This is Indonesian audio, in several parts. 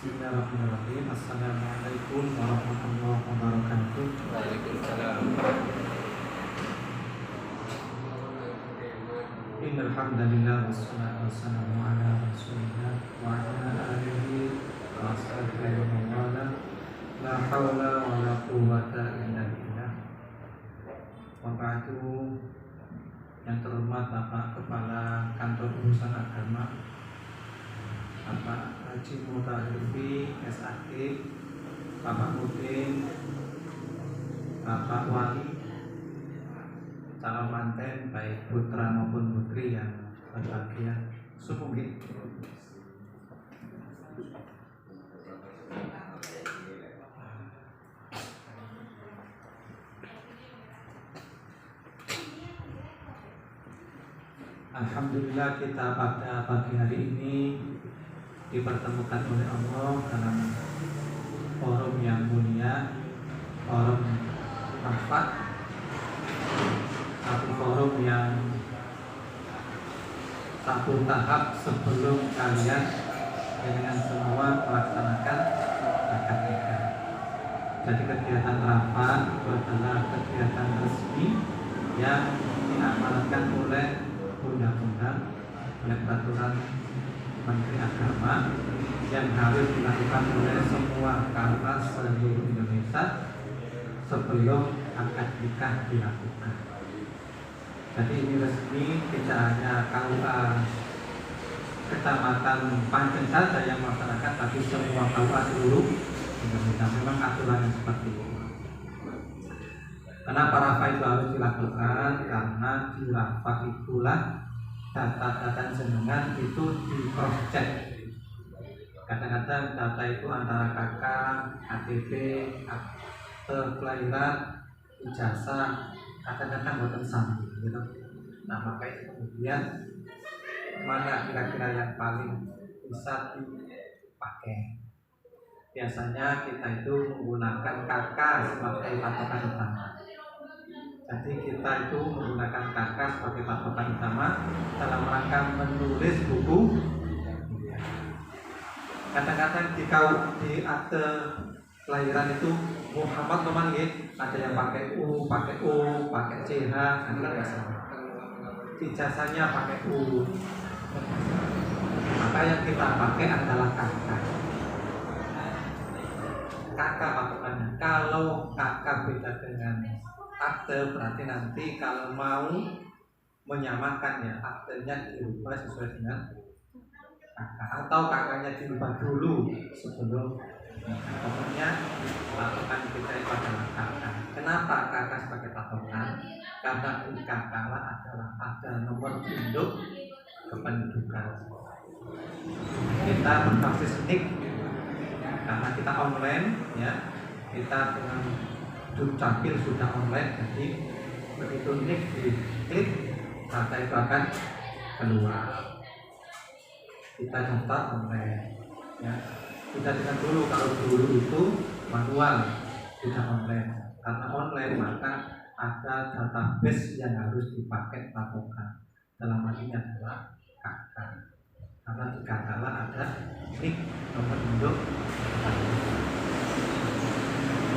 Bismillahirrahmanirrahim. Assalamualaikum warahmatullahi wabarakatuh. Waalaikumsalam. Innal hamdalillah wassalatu wassalamu ala rasulillah wa ala alihi wa ashabihi wa man wala. La haula wa la quwwata illa billah. Wa ba'du. Yang terhormat Bapak Kepala Kantor Urusan Agama Bapak Haji Mutahirfi SAG, Bapak Mudin, Bapak Wali, calon manten baik putra maupun putri yang berbahagia. Sumugih. Alhamdulillah kita pada pagi hari ini dipertemukan oleh Allah dalam forum yang mulia, forum manfaat, satu forum yang satu tahap sebelum kalian dengan semua melaksanakan akad nikah. Jadi kegiatan rapat itu adalah kegiatan resmi yang diamanatkan oleh undang-undang, oleh peraturan Menteri Agama yang harus dilakukan oleh semua KUA seluruh Indonesia sebelum akad nikah dilakukan. Jadi ini resmi, tidak hanya KUA Kecamatan Pancen saja yang melaksanakan, tapi semua KUA seluruh Indonesia. Memang aturannya seperti itu. Kenapa rafa itu harus dilakukan? Karena di rafa itulah data-data jenengan itu di cross check. Kadang-kadang data itu antara KK, KTP, akte kelahiran, ijazah, kadang-kadang buatan sambung gitu. Nah maka itu kemudian mana kira-kira yang paling bisa dipakai. Biasanya kita itu menggunakan KK sebagai patokan utama. Jadi kita itu menggunakan KK sebagai patokan utama dalam rangka menulis buku. Kadang-kadang di akte kelahiran itu Muhammad teman ada yang pakai U, pakai O, pakai CH, kan biasa. Ijazahnya pakai U. Maka yang kita pakai adalah KK. KK patokannya. Kalau KK beda dengan akte, berarti nanti kalau mau menyamakan ya aktenya dirubah sesuai dengan KK, atau KK-nya dirubah dulu sebelum. Pokoknya patokan kita itu adalah KK. Kenapa KK sebagai patokan? Karena di KK adalah ada nomor induk kependudukan. Kita berbasis NIK karena kita online ya, kita dengan Dukcapil sudah online, jadi begitu NIK diklik data itu akan keluar. Kita daftar online ya. Kita dengan dulu, kalau dulu itu manual, tidak online. Karena online maka ada database yang harus dipakai patokan. Dalam hal ini adalah KK. Karena di KK ada NIK nomor induk.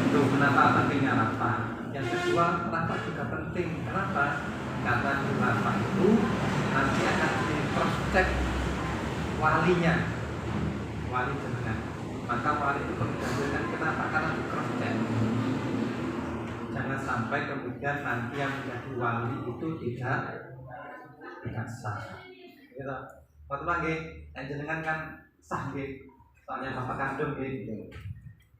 Itu kenapa pentingnya rapat. Yang kedua, rapat juga penting. Kenapa? Karena di rapat itu nanti akan di cross check walinya, wali jenengan. Maka wali itu perlu dihadirkan. Kenapa? Karena di cross check. Jangan sampai kemudian nanti yang menjadi wali itu tidak sah. Gitu. Waktu lagi, yang jenengan kan sah gitu. Soalnya bapak kandung gitu.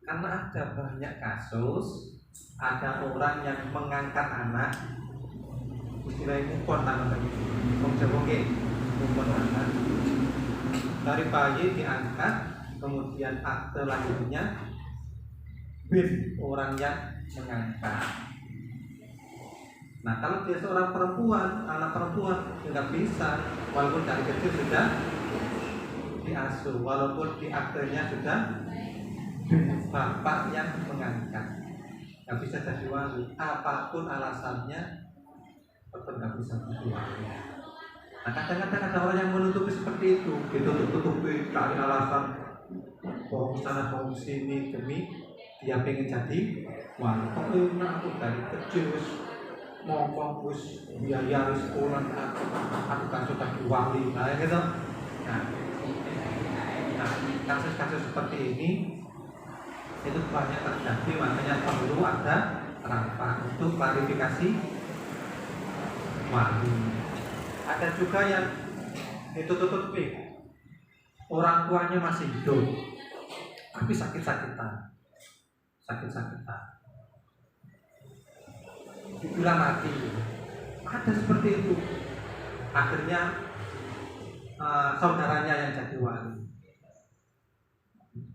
Karena ada banyak kasus, ada orang yang mengangkat anak, istilahnya mupon namanya begitu, mupon anak dari bayi diangkat, kemudian akte lahirnya bin orang yang mengangkat. Nah kalau dia seorang perempuan, anak perempuan tidak bisa, walaupun dari kecil sudah diasuh, walaupun di aktenya sudah bapak yang mengangkat, nggak bisa jadi wali. Apapun alasannya, tetap nggak bisa jadi wali. Nah kadang-kadang ada orang yang menutupi seperti itu, ditutup-tutupi cari alasan bohong sana bohong sini demi dia pengen jadi wali. Kok aku dari kecil wis ngomong wis biaya wis sekolah aku kan sudah di wali gitu. Nah, kasus-kasus seperti ini itu banyak terjadi, makanya perlu ada rapat untuk klarifikasi wali. Ada juga yang ditutup-tutupi, orang tuanya masih hidup tapi sakit-sakitan dibilang mati. Ada seperti itu, akhirnya saudaranya yang jadi wali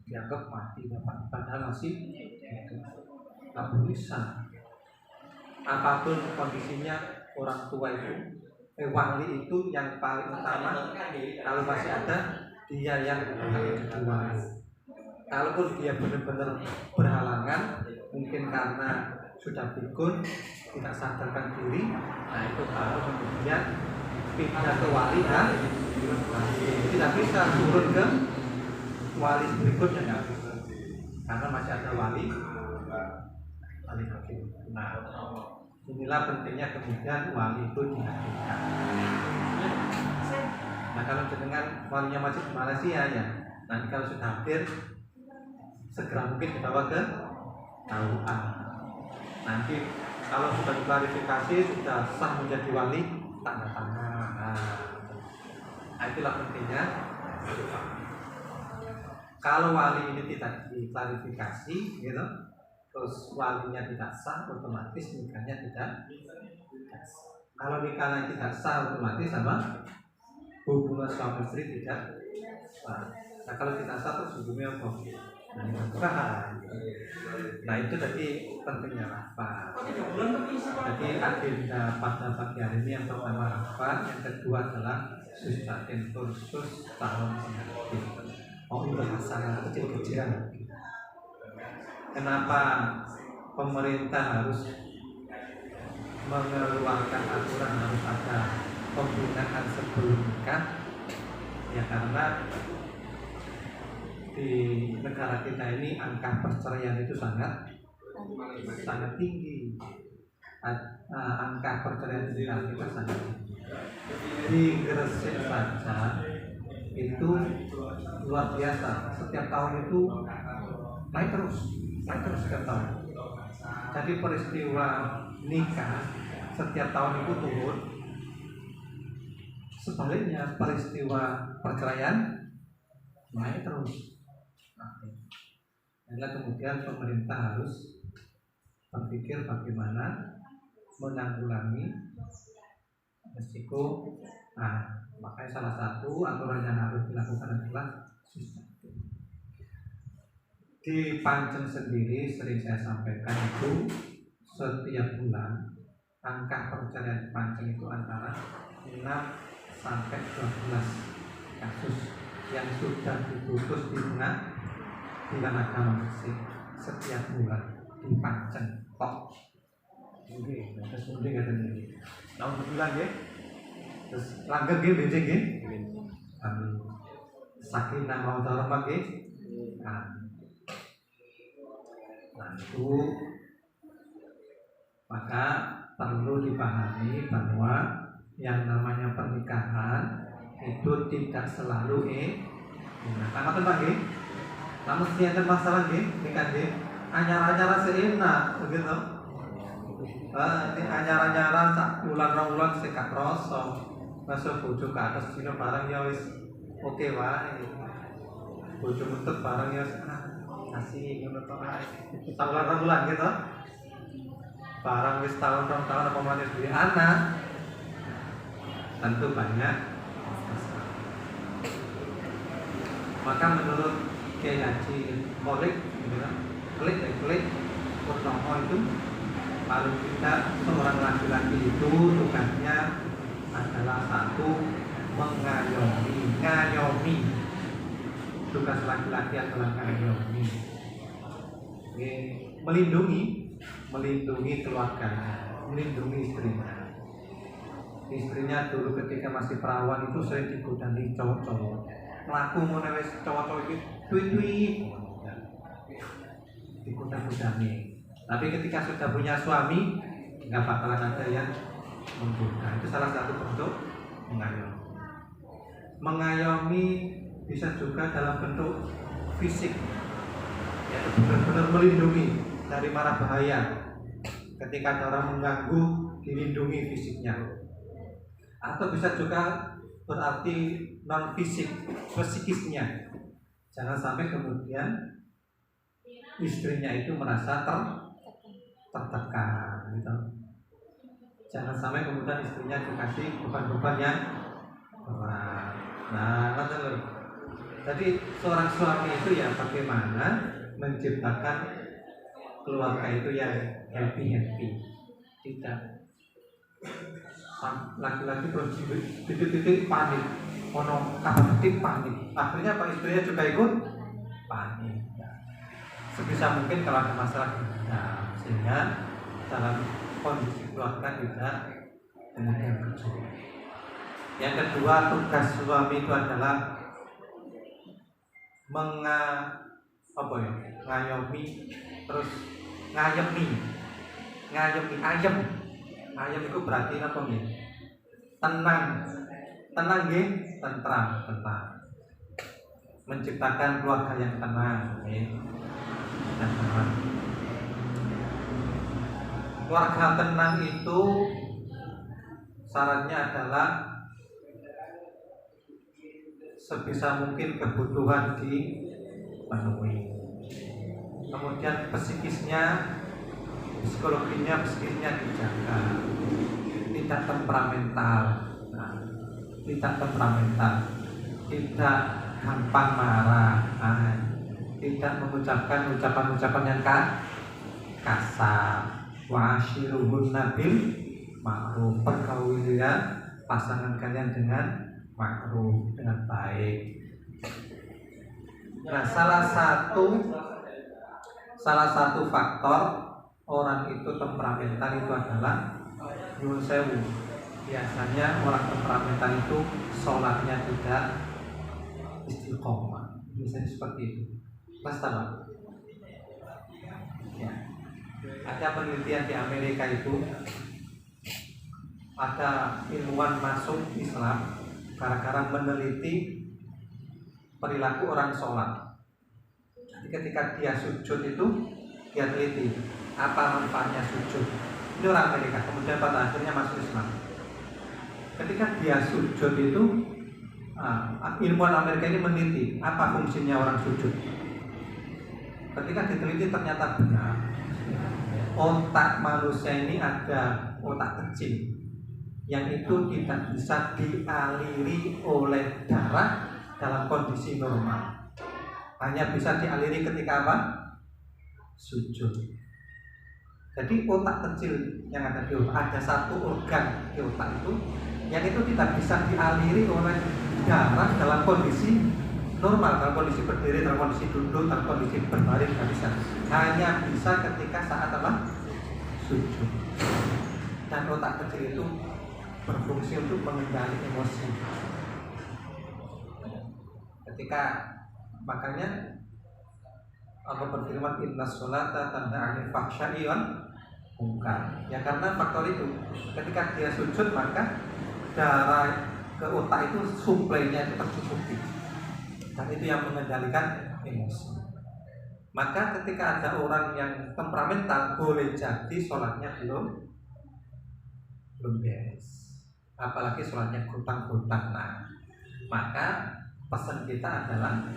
dianggap mati, padahal masih tak bisa. Apapun kondisinya, orang tua itu wali itu yang paling utama. Kalau masih ada, dia yang harus jadi wali. Kalaupun dia benar-benar berhalangan, mungkin karena sudah pikun, tidak sadarkan diri, nah itu baru kemudian pindah ke wali dan tidak bisa turun ke wali berikutnya, karena masih ada wali hakim. Nah, inilah pentingnya kemudian wali itu dihadirkan. Nah, kalau dengan walinya masih di Malaysia ya, nanti kalau sudah hadir segera mungkin dibawa ke KUA. Nanti kalau sudah diklarifikasi, sudah sah menjadi wali, tanda tangan. Nah, itulah pentingnya. Kalau wali ini tidak diklarifikasi, gitu, terus walinya tidak sah, otomatis nikahnya tidak sah. Kalau nikahnya tidak sah, otomatis sama hubungan suami istri tidak sah. Nah, kalau tidak sah, terus hubungannya apa? Nah, itu tadi pentingnya rapat. Jadi agenda pada pagi hari ini yang pertama rapat, yang kedua adalah sustatin kursus tahun pengantin. Itu masalah kecil-kecilan. Kenapa pemerintah harus mengeluarkan aturan harus ada pembinaan sebelum nikah? Ya karena di negara kita ini angka perceraian itu sangat tinggi. Angka perceraian di negara kita sangat tinggi. Di Gresik saja itu luar biasa. Setiap tahun itu naik terus setiap tahun. Jadi peristiwa nikah setiap tahun itu turun. Sebaliknya peristiwa perceraian naik terus. Adalah kemudian pemerintah harus berpikir bagaimana menanggulangi risiko. Nah, makanya salah satu aturan yang harus dilakukan adalah sustatin. Di Panceng sendiri sering saya sampaikan itu setiap bulan angka perceraian Panceng itu antara 6 sampai 12 kasus yang sudah diputus di Mahkamah Gresik setiap bulan di Panceng kok. Oke, terus kemudian kata ini tahun berbulan ya, terus langgeng ya benjing ya, sakinah mawaddah rahmah ya. Nah itu maka perlu dipahami bahwa yang namanya pernikahan itu tidak selalu apa tuh Pak? Namun setiap masalah nikah anyar-anyar seenak begitu. Ini anyar-anyaran sak ulan-ulan sekak rasa. Masuk bojo ke atas dino barang ya wis oke wae. Bojo mutet barang ya kasih ngono to ae. Sak ulan gitu. Barang wis tahun-tahun apa maneh duwe anak. Tentu banyak. Maka menurut Kiai Haji Molik klik Purnomo itu paling tidak seorang laki-laki itu tugasnya adalah satu ngayomi. Tugas laki-laki adalah ngayomi, melindungi keluarganya, melindungi istrinya dulu ketika masih perawan itu sering digodain cowok-cowok. mlaku ngono wis cowok-cowok iki duit-duit dikuda-kudani. Tapi ketika sudah punya suami nggak bakalan ada yang menggoda. Itu salah satu bentuk mengayomi. Mengayomi bisa juga dalam bentuk fisik, ya, benar-benar melindungi dari mara bahaya. Ketika ada orang mengganggu, dilindungi fisiknya. Atau bisa juga berarti non fisik, psikisnya. Jangan sampai kemudian istrinya itu merasa tertekan, gitu. Jangan sampai kemudian istrinya dikasih beban-beban yang berat. Nah, jadi seorang suami itu ya bagaimana menciptakan keluarga itu yang happy. Tidak laki-laki terus titik-titik panik, titik panik. Akhirnya Pak istrinya juga ikut panik. Sebisa mungkin kalau ada masalah sehingga dalam kondisi keluarga tidak kemudian kecil. Yang kedua, tugas suami itu adalah ngayomi, terus ngayemi. Ayem itu berarti apa nih? Tenang nggih, tentram. Menciptakan keluarga yang tenang, nggih. Keluarga tenang itu syaratnya adalah sebisa mungkin kebutuhan dipenuhi. Kemudian psikisnya dijaga. Tidak temperamental, tidak gampang marah, tidak mengucapkan ucapan-ucapan yang kasar. Wa ashiruhunna bil ma'ruf, pergaulilah pasangan kalian dengan ma'ruf, dengan baik. Nah, salah satu faktor orang itu temperamental itu adalah nyuwun sewu. Biasanya orang temperamental itu sholatnya tidak istiqomah. Biasanya seperti itu. Mas tahu? Ya. Ada penelitian di Amerika itu, ada ilmuwan masuk Islam gara-gara meneliti perilaku orang sholat. Jadi ketika dia sujud itu, dia teliti apa manfaatnya sujud. Ini orang Amerika, kemudian pada akhirnya masuk Islam. Ketika dia sujud itu, ilmuwan Amerika ini meneliti apa fungsinya orang sujud. Ketika diteliti ternyata benar, otak manusia ini ada otak kecil yang itu tidak bisa dialiri oleh darah dalam kondisi normal. Hanya bisa dialiri ketika apa? Sujud. Jadi otak kecil yang ada di otak, ada satu organ di otak itu yang itu tidak bisa dialiri oleh darah dalam kondisi normal, dalam kondisi berdiri, dalam kondisi duduk, dalam kondisi berbaring, tidak bisa. Hanya bisa ketika saat apa? Sujud. Dan otak kecil itu berfungsi untuk mengendalikan emosi. Ketika makanya Allah berfirman inna sholata tanha 'anil fahsya'i wal munkar. Ya karena faktor itu, ketika dia sujud maka darah ke otak itu suplainya itu tercukupi. Dan itu yang mengendalikan emosi. Maka ketika ada orang yang temperamental, boleh jadi sholatnya belum beres. Apalagi sholatnya gotang-gotang. Nah, maka pesan kita adalah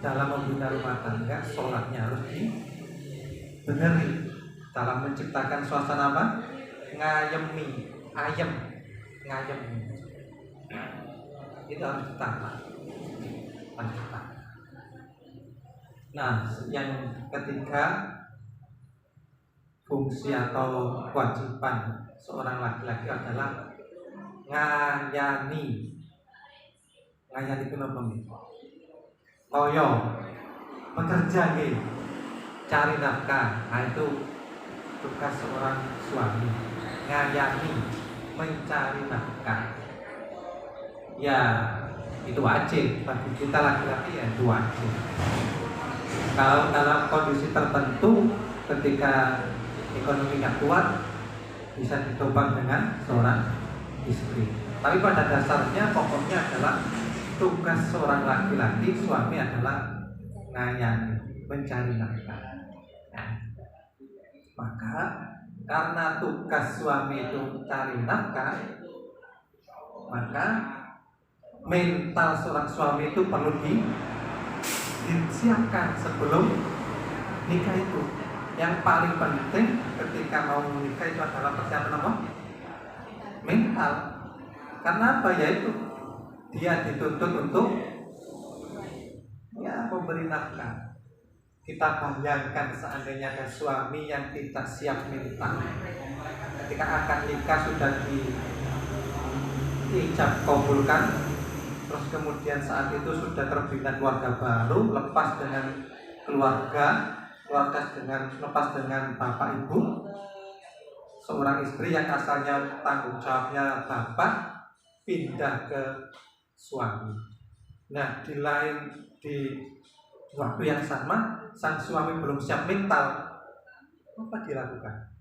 dalam membina rumah tangga, sholatnya harus dibeneri. Dalam menciptakan suasana apa? Ngayemi. Itu harus ditata. Nah, yang ketiga, fungsi atau kewajiban seorang laki-laki adalah ngayani itu namanya toyo, bekerja nih, cari nafkah. Nah itu tugas seorang suami, ngayani, mencari nafkah. Ya, Itu wajib bagi kita laki-laki, ya itu wajib. Kalau dalam kondisi tertentu ketika ekonomi nggak kuat bisa ditopang dengan seorang istri. Tapi pada dasarnya pokoknya adalah tugas seorang laki-laki, suami adalah ngayani, mencari nafkah. Nah, maka karena tugas suami itu mencari nafkah, maka mental seorang suami itu perlu disiapkan sebelum nikah itu. Yang paling penting ketika mau menikah itu adalah persiapan apa? Mental. Karena apa? Yaitu dia dituntut untuk memberi nafkah. Kita bayangkan seandainya ada suami yang tidak siap mental, ketika akan nikah sudah diijab kabulkan, terus kemudian saat itu sudah terbina keluarga baru, lepas dengan lepas dengan bapak ibu, seorang istri yang asalnya tanggung jawabnya bapak pindah ke suami. Nah, di waktu yang sama sang suami belum siap mental, apa dilakukan?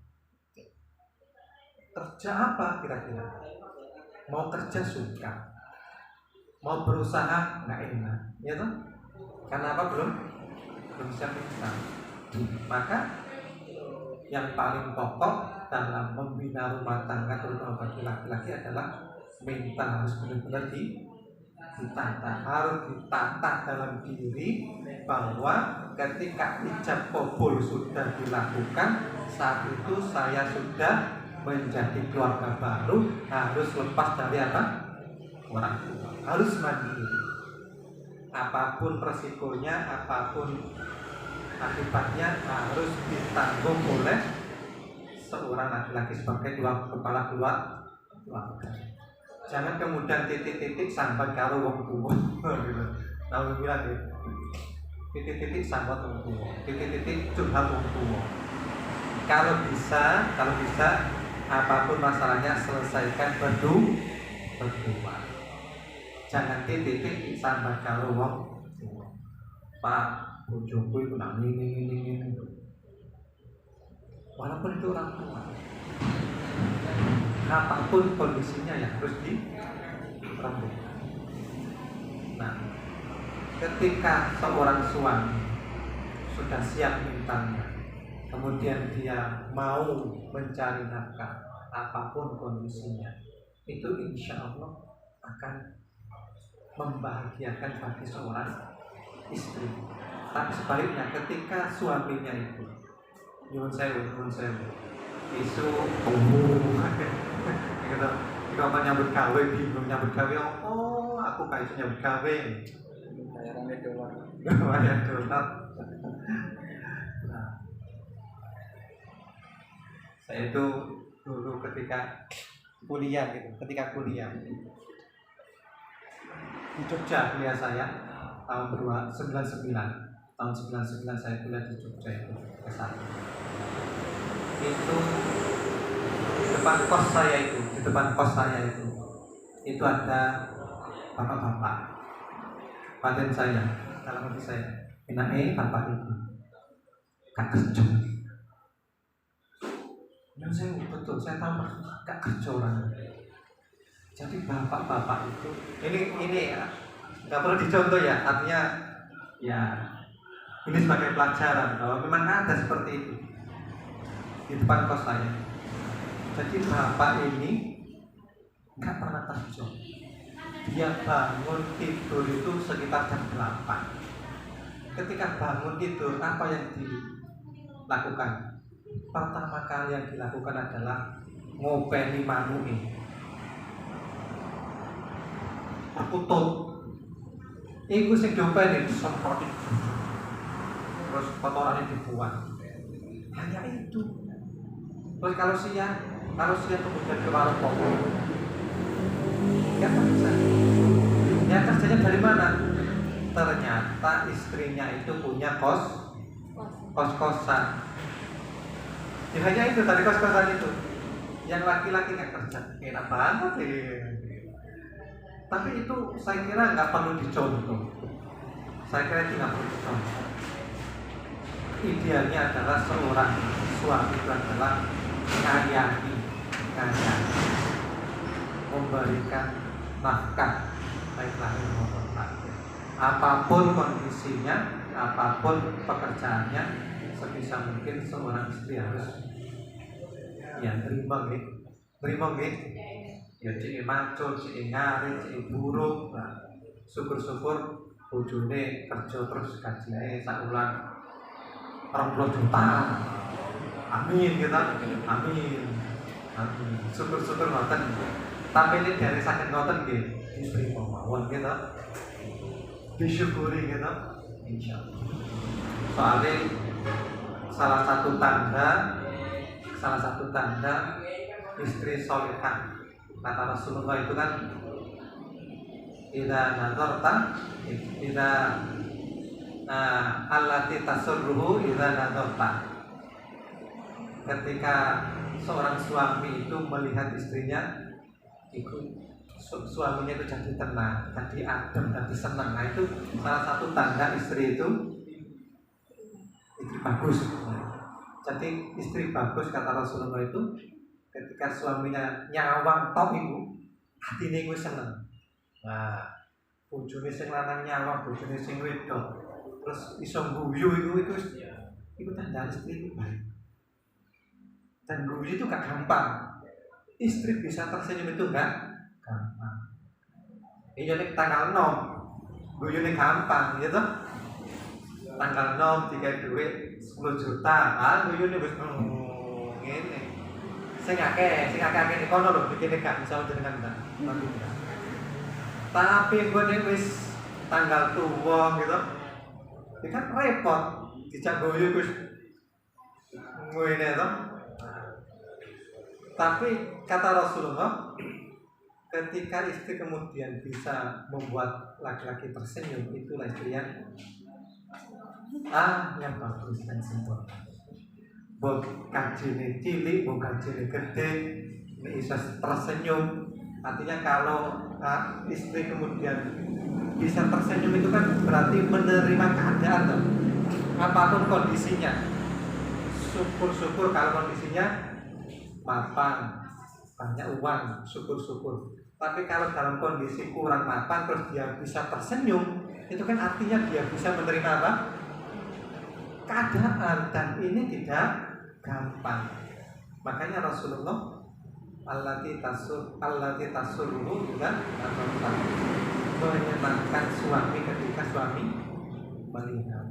Kerja apa kira-kira? Mau kerja suka, mau berusaha nggak enak, ya toh? Karena apa? Belum siap mental. Maka yang paling pokok dalam membina rumah tangga terutama bagi laki-laki adalah mental harus benar-benar ditata, harus ditata dalam diri bahwa ketika ijab kabul sudah dilakukan, saat itu saya sudah menjadi keluarga baru, harus lepas dari apa? Orang tua, harus mandiri. Apapun resikonya, apapun akibatnya harus ditanggung oleh seorang laki-laki sebagai kepala keluarga. Jangan kemudian titik-titik sampai karo wong tuwa. Tahu bilang ya. Titik-titik sampai wong tuwa. Titik-titik curhat wong tuwa. Kalau bisa apapun masalahnya selesaikan berdua. Jangan titik-titik sampai karo wong tuwa. Pak, bojoku itu nak ini. Walaupun itu orang tua, apapun kondisinya yang harus dirembuk. Nah, ketika seorang suami sudah siap mentalnya, kemudian dia mau mencari nafkah, apapun kondisinya, itu insya Allah akan membahagiakan bagi seorang istri. Tapi sebaliknya ketika suaminya itu nyuwun sewu isu gitu, kalau nyambut gawe bingung nyambut gawe, oh aku gak iso nyambut gawe, bayarannya dolar. Nah, saya itu dulu ketika kuliah di Jogja, kuliah saya tahun 99 saya kuliah di Jogja itu S1. Itu di depan kos saya itu ada bapak-bapak. Paten saya, dalam hati saya, bapak itu gak kerja. Saya betul, saya tahu gak kerja orang. Jadi bapak-bapak itu ini ya, nggak perlu dicontoh ya, artinya ya ini sebagai pelajaran bahwa memang ada seperti itu di depan kos saya. Jadi bapak ini nggak pernah kerja, dia bangun tidur itu sekitar jam 8. Ketika bangun tidur, apa yang dilakukan? Pertama kali yang dilakukan adalah ngopeni manuke, kutut. Iku sing diopeni disemprot, terus kotorannya dibuang. Hanya itu. Terus kalau siang kemudian ke warung kopi, nggak bisa. Ya kerjanya dari mana? Ternyata istrinya itu punya kos-kosan. Ya hanya itu, tadi kos-kosan itu. Yang laki-laki nggak kerja, enak banget ya. Tapi itu saya kira nggak perlu dicontoh. Saya kira itu nggak perlu dicontoh. Idealnya adalah seorang suami itu adalah ngayahi, memberikan nafkah baik lahir maupun batin. Apapun kondisinya, apapun pekerjaannya, sebisa mungkin seorang istri harus ya terima ya cek maco, cek ngari, cek buruk. Nah, syukur-syukur bojone kerja terus gajinya sakulan 20 juta. Amin kita. Amin. Syukur-syukur ngoten. Tapi ini dari sakit ngoten nggih, istri mawon kita. Disyukuri kita, insyaallah. Soalnya salah satu tanda istri solehah kata Rasulullah itu kan idza nazarta allati tasurruhu idza nazarta. Ketika seorang suami itu melihat istrinya suaminya itu jadi tenang, jadi adem, jadi senang. Nah itu salah satu tanda istri bagus. Jadi istri bagus kata Rasulullah itu ketika suaminya nyawang tok iku atine kuwi seneng. Nah, bojone sing lanang nyawang, bojone sing wedok terus iso guyu itu tanda istri itu baik. Dan guyu itu gak gampang. Istri bisa tersenyum itu gak gampang. Iya nek tanggal 6 guyune gampang gitu. Tanggal 6 tiga duit 10 juta. Ah guyune wis ngene. Sing akeh di kono lho bikine gak bisa jenengan Mbak. Tapi gue wis tanggal tua gitu. Ini kan repot. Dijak guyu wis ngene to. Tapi kata Rasulullah, ketika istri kemudian bisa membuat laki-laki tersenyum, itulah istri yang bagus dan sempurna. Bok kajine cilik, bok kajine gede, bisa tersenyum. Artinya kalau istri kemudian bisa tersenyum itu kan berarti menerima keadaan tuh. Apapun kondisinya. Syukur-syukur kalau kondisinya mapan, banyak uang, syukur-syukur. Tapi kalau dalam kondisi kurang mapan terus dia bisa tersenyum, itu kan artinya dia bisa menerima apa? Keadaan. Dan ini tidak gampang. Makanya Rasulullah allati tasurruhu juga menyenangkan suami ketika suami melihat.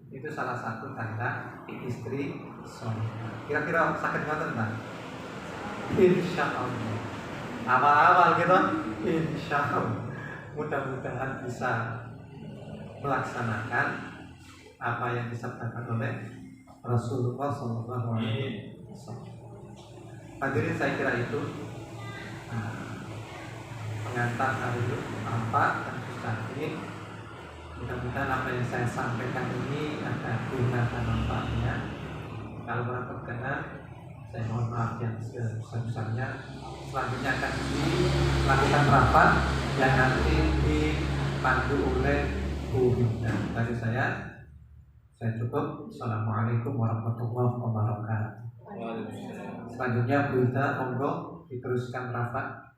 Itu salah satu tanda istri solehah. Kira-kira sakit ngoten Pak? Insyaallah. Awal-awal gitu, insyaallah. Mudah-mudahan bisa melaksanakan apa yang disabdakan oleh Rasulullah SAW. Hadirin saya kira itu pengantar hari rapat dan ini. Mudah-mudahan apa yang saya sampaikan ini ada guna dan manfaatnya. Kalau berkenan, saya mohon maaf yang sebesar-besarnya. Selanjutnya akan dilakukan rapat yang nanti dipandu oleh Bu Binda. Dari saya cukup. Assalamualaikum warahmatullahi wabarakatuh. Selanjutnya Bu Binda, monggo diteruskan rapat.